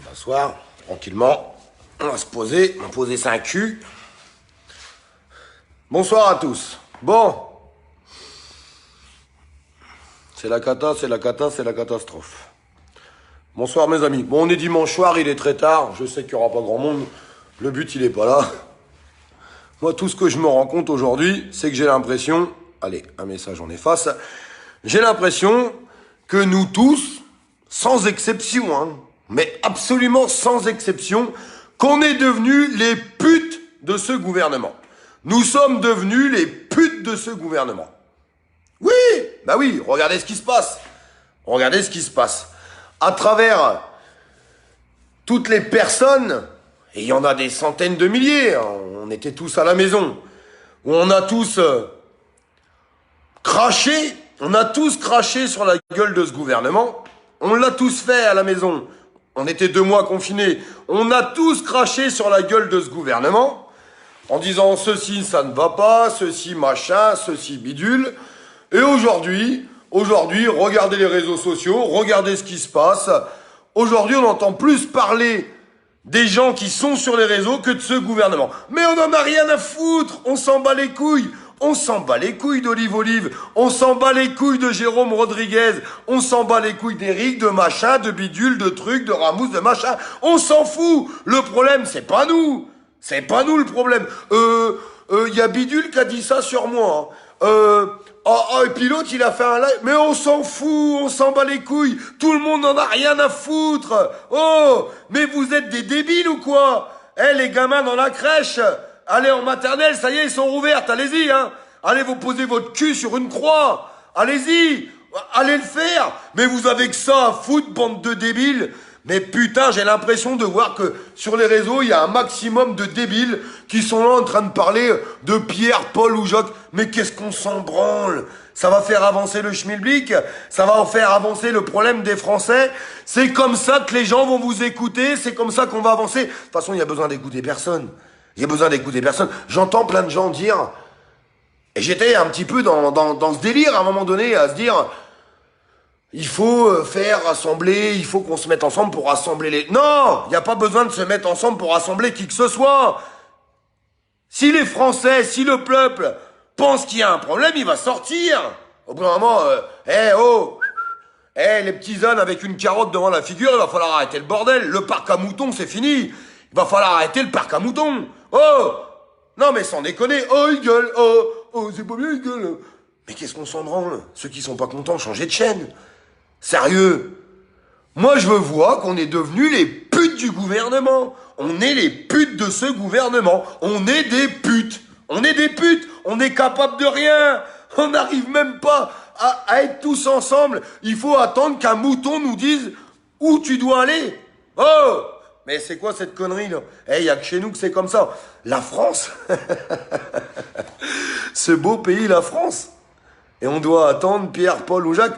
S'asseoir, tranquillement. On va se poser, on va poser 5 culs. Bonsoir à tous. Bon. C'est la cata, c'est la cata, c'est la catastrophe. Bonsoir mes amis. Bon, on est dimanche soir, il est très tard. Je sais qu'il n'y aura pas grand monde. Le but, il est pas là. Moi, tout ce que je me rends compte aujourd'hui, c'est que j'ai l'impression... Allez, un message en efface. J'ai l'impression que nous tous, sans exception, hein, mais absolument sans exception, qu'on est devenus les putes de ce gouvernement. Nous sommes devenus les putes de ce gouvernement. Oui, bah oui, regardez ce qui se passe. Regardez ce qui se passe. À travers toutes les personnes, et il y en a des centaines de milliers, hein, on était tous à la maison, où on a tous craché, on a tous craché sur la gueule de ce gouvernement, on l'a tous fait à la maison, on était 2 mois confinés, on a tous craché sur la gueule de ce gouvernement, en disant ceci ça ne va pas, ceci machin, ceci bidule, et aujourd'hui, regardez les réseaux sociaux, regardez ce qui se passe. Aujourd'hui, on entend plus parler des gens qui sont sur les réseaux que de ce gouvernement. Mais on n'en a rien à foutre, on s'en bat les couilles. On s'en bat les couilles d'Olive Olive, on s'en bat les couilles de Jérôme Rodriguez, on s'en bat les couilles d'Éric, de machin, de bidule, de trucs, de Ramous, de machin. On s'en fout. Le problème, c'est pas nous. C'est pas nous le problème. Y a Bidule qui a dit ça sur moi. Et puis l'autre, il a fait un live. Mais on s'en fout, on s'en bat les couilles. Tout le monde n'en a rien à foutre. Oh, mais vous êtes des débiles ou quoi? Les gamins dans la crèche, allez en maternelle, ça y est, ils sont rouvertes. Allez-y, hein. Allez vous poser votre cul sur une croix. Allez-y, allez le faire. Mais vous avez que ça à foutre, bande de débiles. Mais putain, j'ai l'impression de voir que sur les réseaux, il y a un maximum de débiles qui sont là en train de parler de Pierre, Paul ou Jacques. Mais qu'est-ce qu'on s'en branle? Ça va faire avancer le schmilblick, ça va en faire avancer le problème des Français. C'est comme ça que les gens vont vous écouter, c'est comme ça qu'on va avancer. De toute façon, il y a besoin d'écouter personne. Il y a besoin d'écouter personne. J'entends plein de gens dire... Et j'étais un petit peu dans ce délire à un moment donné, à se dire... Il faut faire rassembler, il faut qu'on se mette ensemble pour rassembler les... Non, il n'y a pas besoin de se mettre ensemble pour rassembler qui que ce soit. Si les Français, si le peuple pense qu'il y a un problème, il va sortir. Au bout d'un moment, les petits ânes avec une carotte devant la figure, il va falloir arrêter le bordel. Le parc à moutons, c'est fini. Il va falloir arrêter le parc à moutons. Oh, non mais sans déconner, oh il gueule, oh c'est pas bien il gueule. Mais qu'est-ce qu'on s'en branle? Ceux qui sont pas contents, changez de chaîne. Sérieux? Moi, je veux voir qu'on est devenus les putes du gouvernement. On est les putes de ce gouvernement. On est des putes. On est des putes. On est capable de rien. On n'arrive même pas à être tous ensemble. Il faut attendre qu'un mouton nous dise où tu dois aller. Oh! Mais c'est quoi cette connerie, là? Il y a que chez nous que c'est comme ça. La France. Ce beau pays, la France. Et on doit attendre Pierre, Paul ou Jacques.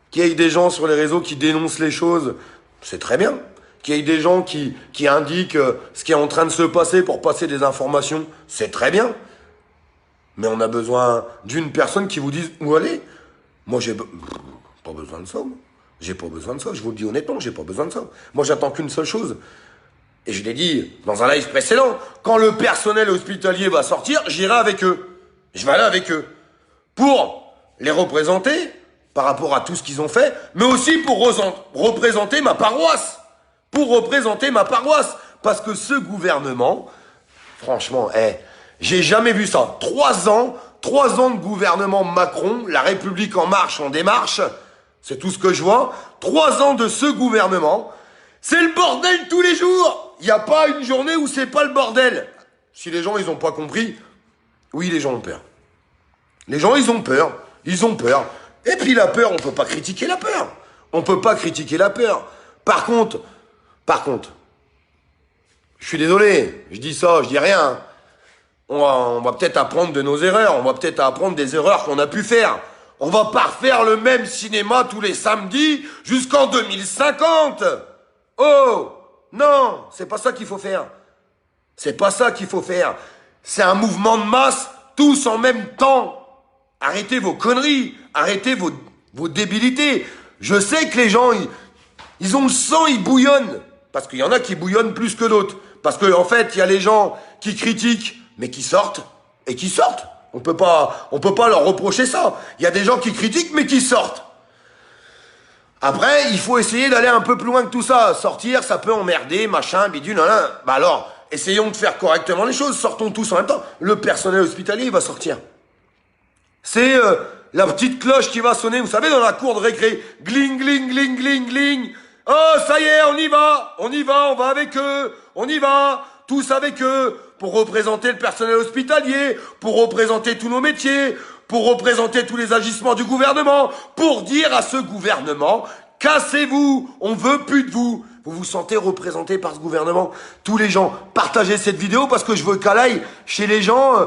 Qu'il y ait des gens sur les réseaux qui dénoncent les choses, c'est très bien. Qu'il y ait des gens qui indiquent ce qui est en train de se passer pour passer des informations, c'est très bien. Mais on a besoin d'une personne qui vous dise où aller. Moi, j'ai pas besoin de ça. J'ai pas besoin de ça. Je vous le dis honnêtement, j'ai pas besoin de ça. Moi, j'attends qu'une seule chose. Et je l'ai dit dans un live précédent. Quand le personnel hospitalier va sortir, j'irai avec eux. Je vais aller avec eux. Pour les représenter par rapport à tout ce qu'ils ont fait, mais aussi pour représenter ma paroisse. Pour représenter ma paroisse. Parce que ce gouvernement, franchement, j'ai jamais vu ça. 3 ans de gouvernement Macron, la République en marche, en démarche, c'est tout ce que je vois. 3 ans de ce gouvernement, c'est le bordel tous les jours. Il n'y a pas une journée où c'est pas le bordel. Si les gens, ils ont pas compris, oui, les gens ont peur. Les gens, ils ont peur. Ils ont peur. Et puis la peur, on peut pas critiquer la peur. On peut pas critiquer la peur. Par contre, je suis désolé, je dis ça, je dis rien. On va peut-être apprendre de nos erreurs. On va peut-être apprendre des erreurs qu'on a pu faire. On va pas refaire le même cinéma tous les samedis jusqu'en 2050. Oh, non, c'est pas ça qu'il faut faire. C'est pas ça qu'il faut faire. C'est un mouvement de masse, tous en même temps. Arrêtez vos conneries, arrêtez vos débilités. Je sais que les gens, ils ont le sang, ils bouillonnent. parce qu'il y en a qui bouillonnent plus que d'autres. Parce que en fait, il y a les gens qui critiquent, mais qui sortent, et qui sortent. On peut pas leur reprocher ça. Il y a des gens qui critiquent, mais qui sortent. Après, il faut essayer d'aller un peu plus loin que tout ça. Sortir, ça peut emmerder, machin, bidule, nan. Bah alors, essayons de faire correctement les choses. Sortons tous en même temps. Le personnel hospitalier, il va sortir. C'est la petite cloche qui va sonner, vous savez, dans la cour de récré. Gling, gling, gling, gling, gling. Oh, ça y est, on y va, on va avec eux, on y va, tous avec eux, pour représenter le personnel hospitalier, pour représenter tous nos métiers, pour représenter tous les agissements du gouvernement, pour dire à ce gouvernement, cassez-vous, on veut plus de vous. Vous vous sentez représenté par ce gouvernement? Tous les gens, partagez cette vidéo parce que je veux qu'elle aille chez les gens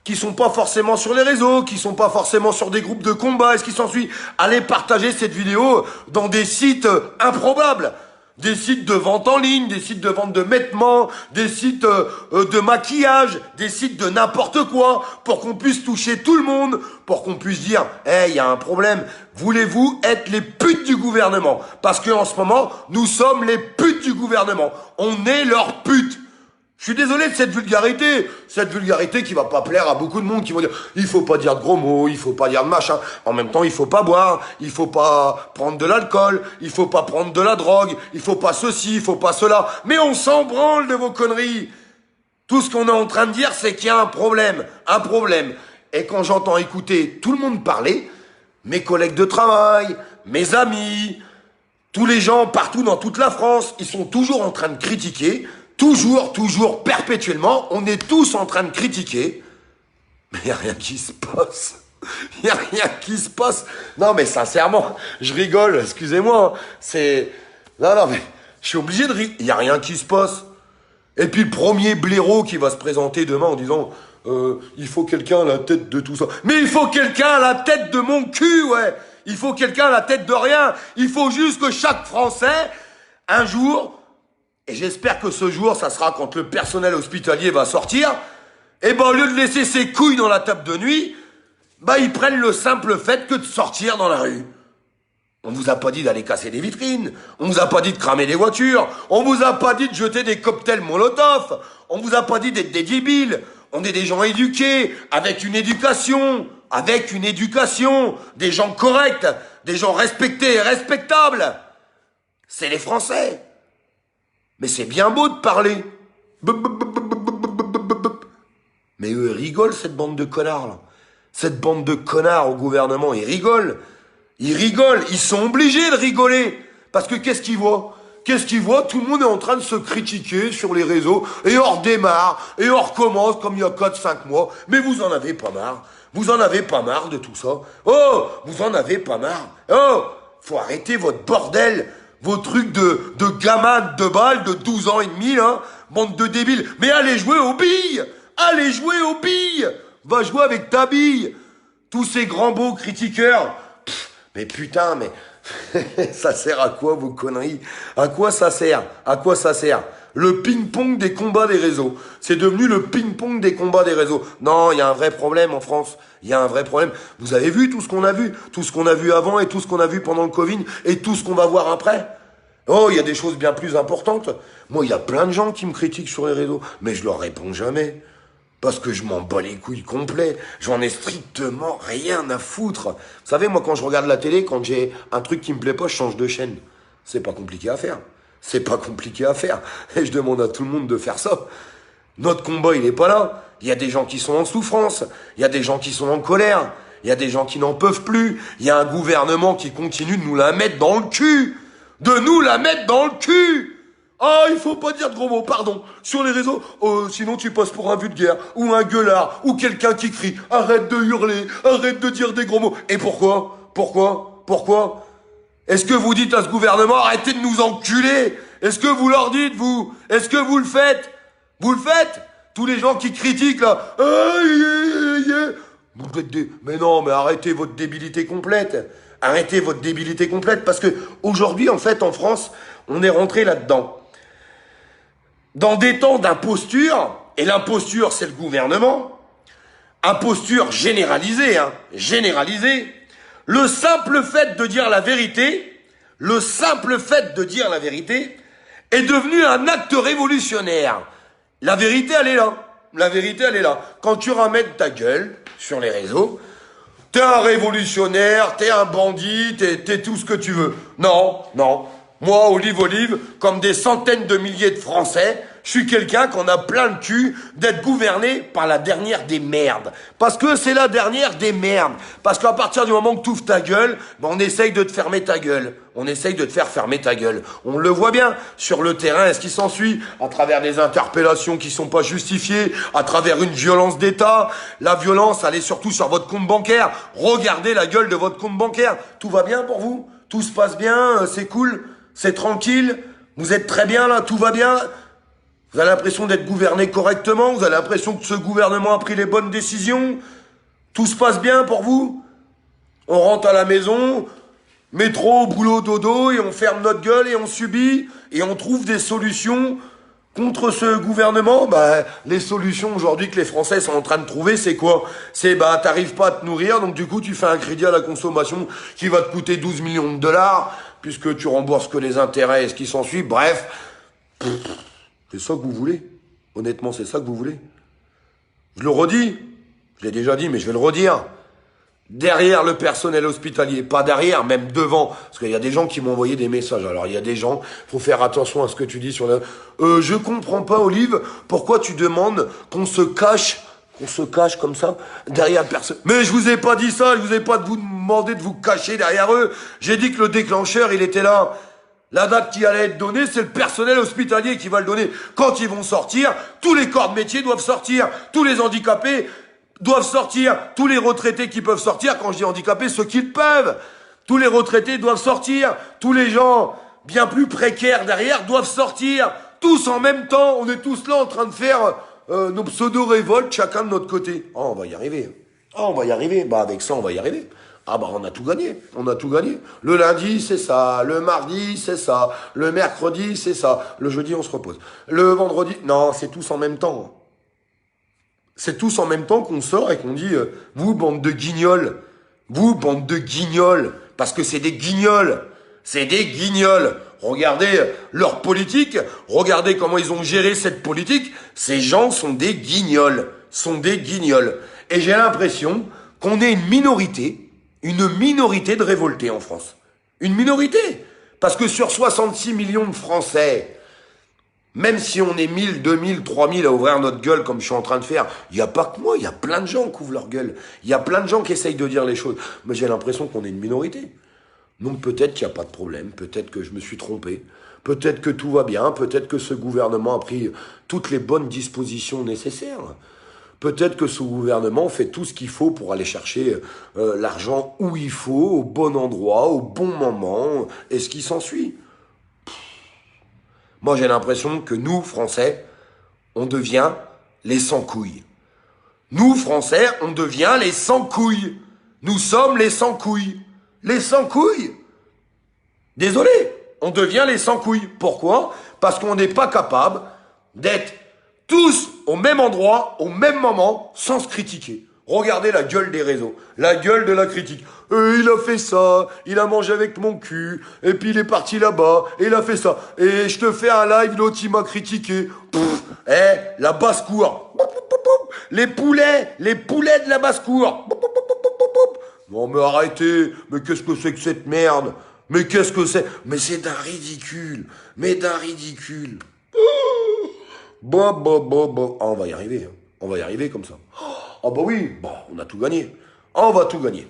qui sont pas forcément sur les réseaux, qui sont pas forcément sur des groupes de combat, et ce qui s'ensuit. Allez partager cette vidéo dans des sites improbables. Des sites de vente en ligne, des sites de vente de vêtements, des sites de maquillage, des sites de n'importe quoi, pour qu'on puisse toucher tout le monde, pour qu'on puisse dire « Hey, il y a un problème, voulez-vous être les putes du gouvernement ?» Parce qu'en ce moment, nous sommes les putes du gouvernement. On est leurs putes. Je suis désolé de cette vulgarité qui va pas plaire à beaucoup de monde, qui vont dire il faut pas dire de gros mots, il faut pas dire de machin. En même temps, il faut pas boire, il faut pas prendre de l'alcool, il faut pas prendre de la drogue, il faut pas ceci, il faut pas cela. Mais on s'en branle de vos conneries. Tout ce qu'on est en train de dire, c'est qu'il y a un problème. Et quand j'entends écouter tout le monde parler, mes collègues de travail, mes amis, tous les gens partout dans toute la France, ils sont toujours en train de critiquer. Toujours, perpétuellement, on est tous en train de critiquer, mais il n'y a rien qui se passe. Il n'y a rien qui se passe. Non, mais sincèrement, je rigole, excusez-moi. Non, mais je suis obligé de rire. Il n'y a rien qui se passe. Et puis le premier blaireau qui va se présenter demain en disant il faut quelqu'un à la tête de tout ça. Mais il faut quelqu'un à la tête de mon cul, ouais. Il faut quelqu'un à la tête de rien. Il faut juste que chaque Français, un jour... Et j'espère que ce jour, ça sera quand le personnel hospitalier va sortir. Et ben, au lieu de laisser ses couilles dans la table de nuit, bah, ils prennent le simple fait que de sortir dans la rue. On vous a pas dit d'aller casser des vitrines. On vous a pas dit de cramer des voitures. On vous a pas dit de jeter des cocktails Molotov. On vous a pas dit d'être des débiles. On est des gens éduqués, avec une éducation. Des gens corrects, des gens respectés et respectables. C'est les Français. Mais c'est bien beau de parler. Mais eux, ils rigolent, cette bande de connards, là. Cette bande de connards au gouvernement, ils rigolent. Ils sont obligés de rigoler. Parce que qu'est-ce qu'ils voient? Tout le monde est en train de se critiquer sur les réseaux. Et on redémarre, et on recommence comme il y a 4-5 mois. Mais vous en avez pas marre. Vous en avez pas marre de tout ça. Oh, vous en avez pas marre. Oh, faut arrêter votre bordel. Vos trucs de gamins de balles de 12 ans et demi, là, bande de débiles. Mais allez jouer aux billes. Va jouer avec ta bille. Tous ces grands beaux critiqueurs. Mais putain, mais ça sert à quoi vos conneries? À quoi ça sert? Le ping-pong des combats des réseaux. C'est devenu le ping-pong des combats des réseaux. Non, il y a un vrai problème en France. Vous avez vu tout ce qu'on a vu? Tout ce qu'on a vu avant et tout ce qu'on a vu pendant le Covid et tout ce qu'on va voir après? Oh, il y a des choses bien plus importantes. Moi, il y a plein de gens qui me critiquent sur les réseaux, mais je leur réponds jamais. Parce que je m'en bats les couilles complets. J'en ai strictement rien à foutre. Vous savez, moi, quand je regarde la télé, quand j'ai un truc qui me plaît pas, je change de chaîne. C'est pas compliqué à faire. Et je demande à tout le monde de faire ça. Notre combat, il est pas là. Il y a des gens qui sont en souffrance. Il y a des gens qui sont en colère. Il y a des gens qui n'en peuvent plus. Il y a un gouvernement qui continue de nous la mettre dans le cul. Ah, il faut pas dire de gros mots, pardon. Sur les réseaux, sinon tu passes pour un vulgaire, ou un gueulard, ou quelqu'un qui crie. Arrête de hurler, arrête de dire des gros mots. Et pourquoi? Est-ce que vous dites à ce gouvernement, arrêtez de nous enculer? Est-ce que vous leur dites, vous? Est-ce que vous le faites? Tous les gens qui critiquent, là. Mais non, mais arrêtez votre débilité complète. Parce que aujourd'hui, en fait, en France, on est rentré là-dedans. Dans des temps d'imposture, et l'imposture, c'est le gouvernement, imposture généralisée, le simple fait de dire la vérité est devenu un acte révolutionnaire. La vérité, elle est là. La vérité, elle est là. Quand tu ramènes ta gueule sur les réseaux, t'es un révolutionnaire, t'es un bandit, t'es tout ce que tu veux. Non, non. Moi, Olive, comme des centaines de milliers de Français, je suis quelqu'un qu'on a plein le cul d'être gouverné par la dernière des merdes. Parce que c'est la dernière des merdes. Parce qu'à partir du moment que tu ouvres ta gueule, ben on essaye de te fermer ta gueule. On essaye de te faire fermer ta gueule. On le voit bien sur le terrain, est-ce qu'il s'ensuit à travers des interpellations qui sont pas justifiées, à travers une violence d'État. La violence, elle est surtout sur votre compte bancaire. Regardez la gueule de votre compte bancaire. Tout va bien pour vous? Tout se passe bien? C'est cool? C'est tranquille? Vous êtes très bien là? Tout va bien? Vous avez l'impression d'être gouverné correctement? Vous avez l'impression que ce gouvernement a pris les bonnes décisions? Tout se passe bien pour vous? On rentre à la maison, métro, boulot, dodo, et on ferme notre gueule et on subit, et on trouve des solutions contre ce gouvernement. Bah, les solutions aujourd'hui que les Français sont en train de trouver, c'est quoi? C'est, bah, t'arrives pas à te nourrir, donc du coup, tu fais un crédit à la consommation qui va te coûter 12 millions de dollars, puisque tu rembourses que les intérêts et ce qui s'ensuit. Bref, c'est ça que vous voulez? Honnêtement, c'est ça que vous voulez? Je le redis, je l'ai déjà dit, mais je vais le redire. Derrière le personnel hospitalier, pas derrière, même devant, parce qu'il y a des gens qui m'ont envoyé des messages. Alors il y a des gens, faut faire attention à ce que tu dis sur la... je comprends pas, Olive, pourquoi tu demandes qu'on se cache comme ça derrière le personnel. Mais je vous ai pas dit ça, je vous ai pas demandé de vous cacher derrière eux. J'ai dit que le déclencheur, il était là. La date qui allait être donnée, c'est le personnel hospitalier qui va le donner. Quand ils vont sortir, tous les corps de métier doivent sortir, tous les handicapés doivent sortir, tous les retraités qui peuvent sortir, quand je dis handicapés, ceux qui le peuvent, tous les retraités doivent sortir, tous les gens bien plus précaires derrière doivent sortir, tous en même temps, on est tous là en train de faire nos pseudo-révoltes, chacun de notre côté. Oh, on va y arriver. Oh, on va y arriver. Bah, avec ça, on va y arriver. Ah bah on a tout gagné, on a tout gagné. Le lundi, c'est ça, le mardi, c'est ça, le mercredi, c'est ça, le jeudi, on se repose. Le vendredi, non, c'est tous en même temps. C'est tous en même temps qu'on sort et qu'on dit vous, bande de guignols, vous, bande de guignols, parce que c'est des guignols, c'est des guignols. Regardez leur politique, regardez comment ils ont géré cette politique, ces gens sont des guignols, Et j'ai l'impression qu'on est une minorité de révoltés en France. Une minorité. Parce que sur 66 millions de Français, même si on est 1000, 2000, 3000 à ouvrir notre gueule comme je suis en train de faire, il n'y a pas que moi, il y a plein de gens qui ouvrent leur gueule. Il y a plein de gens qui essayent de dire les choses. Mais j'ai l'impression qu'on est une minorité. Donc peut-être qu'il n'y a pas de problème, peut-être que je me suis trompé, peut-être que tout va bien, peut-être que ce gouvernement a pris toutes les bonnes dispositions nécessaires. Peut-être que ce gouvernement fait tout ce qu'il faut pour aller chercher l'argent où il faut, au bon endroit, au bon moment, et ce qui s'ensuit. Moi, j'ai l'impression que nous, Français, on devient les sans-couilles. Nous, Français, on devient les sans-couilles. Nous sommes les sans-couilles. Les sans-couilles. Désolé, on devient les sans-couilles. Pourquoi? Parce qu'on n'est pas capable d'être tous au même endroit, au même moment, sans se critiquer. Regardez la gueule des réseaux, la gueule de la critique. Il a fait ça, il a mangé avec mon cul, et puis il est parti là-bas, et il a fait ça. Et je te fais un live, l'autre il m'a critiqué. La basse-cour. Les poulets de la basse-cour. Non mais arrêtez, mais qu'est-ce que c'est que cette merde? Mais qu'est-ce que c'est? Mais c'est d'un ridicule, Bon. Ah, on va y arriver comme ça. Ah bah oui, bon, on a tout gagné. On va tout gagner.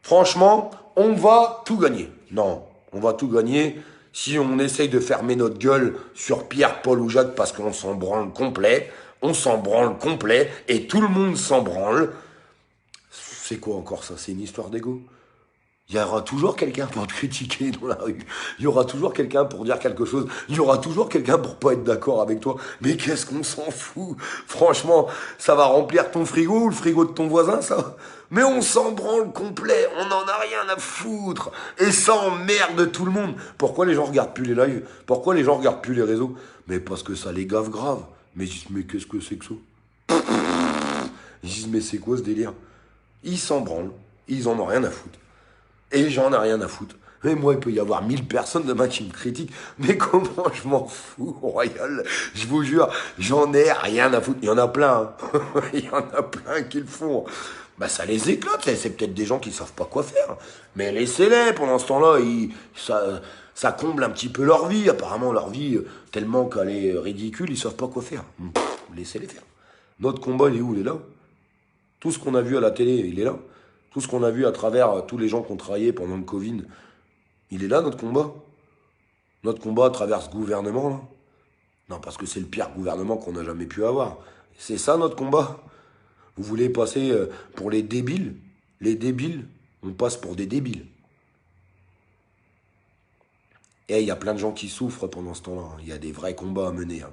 Franchement, on va tout gagner. Non, on va tout gagner si on essaye de fermer notre gueule sur Pierre, Paul ou Jacques parce qu'on s'en branle complet. On s'en branle complet et tout le monde s'en branle. C'est quoi encore ça? C'est une histoire d'ego? Il y aura toujours quelqu'un pour te critiquer dans la rue. Il y aura toujours quelqu'un pour dire quelque chose. Il y aura toujours quelqu'un pour pas être d'accord avec toi. Mais qu'est-ce qu'on s'en fout? Franchement, ça va remplir ton frigo ou le frigo de ton voisin, ça? Mais on s'en branle complet. On n'en a rien à foutre. Et ça emmerde tout le monde. Pourquoi les gens regardent plus les lives? Pourquoi les gens regardent plus les réseaux? Mais parce que ça les gave grave. Mais ils disent, mais qu'est-ce que c'est que ça? Ils disent, mais c'est quoi ce délire? Ils s'en branlent. Ils en ont rien à foutre. Et j'en ai rien à foutre. Mais moi, il peut y avoir 1000 personnes demain qui me critiquent. Mais comment je m'en fous, Royal? Je vous jure, j'en ai rien à foutre. Il y en a plein, hein. Il y en a plein qui le font. Bah, ça les éclate. C'est peut-être des gens qui savent pas quoi faire. Mais laissez-les. Pendant ce temps-là, ça comble un petit peu leur vie. Apparemment, leur vie, tellement qu'elle est ridicule, ils savent pas quoi faire. Laissez-les faire. Notre combat, il est où? Il est là. Tout ce qu'on a vu à la télé, il est là. Tout ce qu'on a vu à travers tous les gens qui ont travaillé pendant le Covid, il est là, notre combat. Notre combat à travers ce gouvernement, là. Non, parce que c'est le pire gouvernement qu'on a jamais pu avoir. C'est ça, notre combat. Vous voulez passer pour les débiles? Les débiles, on passe pour des débiles. Et il y a plein de gens qui souffrent pendant ce temps-là. Il y a des vrais combats à mener. Hein.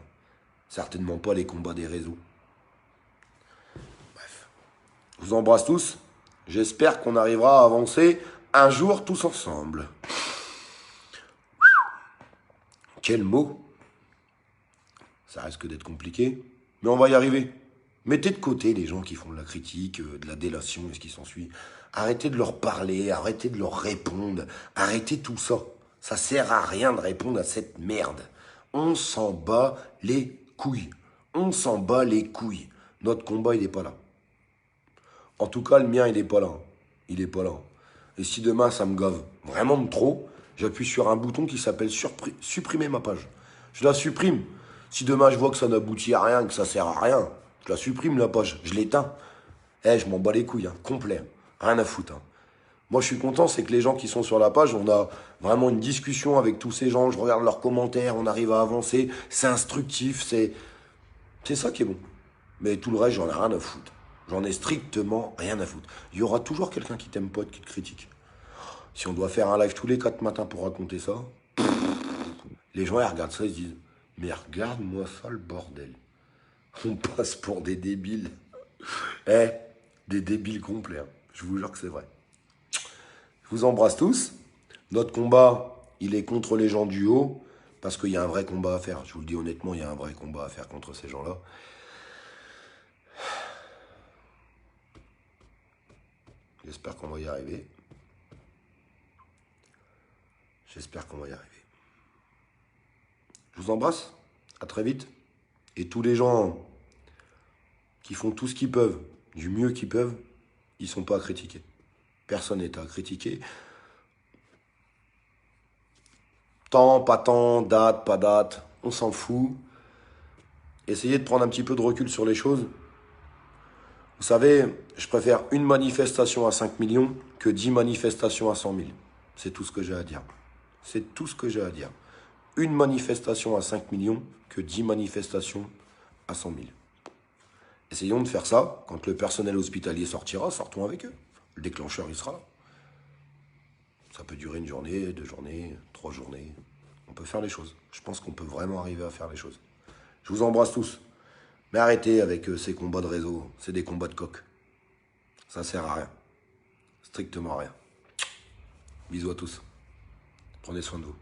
Certainement pas les combats des réseaux. Bref. Je vous embrasse tous. J'espère qu'on arrivera à avancer un jour tous ensemble. Quel mot? Ça risque d'être compliqué, mais on va y arriver. Mettez de côté les gens qui font de la critique, de la délation et ce qui s'ensuit. Arrêtez de leur parler, arrêtez de leur répondre, arrêtez tout ça. Ça sert à rien de répondre à cette merde. On s'en bat les couilles. On s'en bat les couilles. Notre combat, il n'est pas là. En tout cas, le mien, il n'est pas là. Il n'est pas là. Et si demain, ça me gave vraiment de trop, j'appuie sur un bouton qui s'appelle supprimer ma page. Je la supprime. Si demain, je vois que ça n'aboutit à rien, que ça sert à rien, je la supprime, la page. Je l'éteins. Je m'en bats les couilles, hein, complet. Rien à foutre. Hein. Moi, je suis content, c'est que les gens qui sont sur la page, on a vraiment une discussion avec tous ces gens. Je regarde leurs commentaires, on arrive à avancer. C'est instructif, c'est ça qui est bon. Mais tout le reste, j'en ai rien à foutre. J'en ai strictement rien à foutre. Il y aura toujours quelqu'un qui t'aime pas, qui te critique. Si on doit faire un live tous les 4 matins pour raconter ça, les gens ils regardent ça, ils se disent « Mais regarde-moi ça, le bordel. On passe pour des débiles. » Des débiles complets. Hein. Je vous jure que c'est vrai. Je vous embrasse tous. Notre combat, il est contre les gens du haut, parce qu'il y a un vrai combat à faire. Je vous le dis honnêtement, il y a un vrai combat à faire contre ces gens-là. J'espère qu'on va y arriver. J'espère qu'on va y arriver. Je vous embrasse. À très vite. Et tous les gens qui font tout ce qu'ils peuvent, du mieux qu'ils peuvent, ils ne sont pas à critiquer. Personne n'est à critiquer. Temps, pas temps, date, pas date, on s'en fout. Essayez de prendre un petit peu de recul sur les choses. Vous savez, je préfère une manifestation à 5 millions que 10 manifestations à 100 000. C'est tout ce que j'ai à dire. C'est tout ce que j'ai à dire. Une manifestation à 5 millions que 10 manifestations à 100 000. Essayons de faire ça. Quand le personnel hospitalier sortira, sortons avec eux. Le déclencheur, il sera là. Ça peut durer une journée, 2 journées, 3 journées. On peut faire les choses. Je pense qu'on peut vraiment arriver à faire les choses. Je vous embrasse tous. Mais arrêtez avec ces combats de réseau. C'est des combats de coq. Ça sert à rien. Strictement à rien. Bisous à tous. Prenez soin de vous.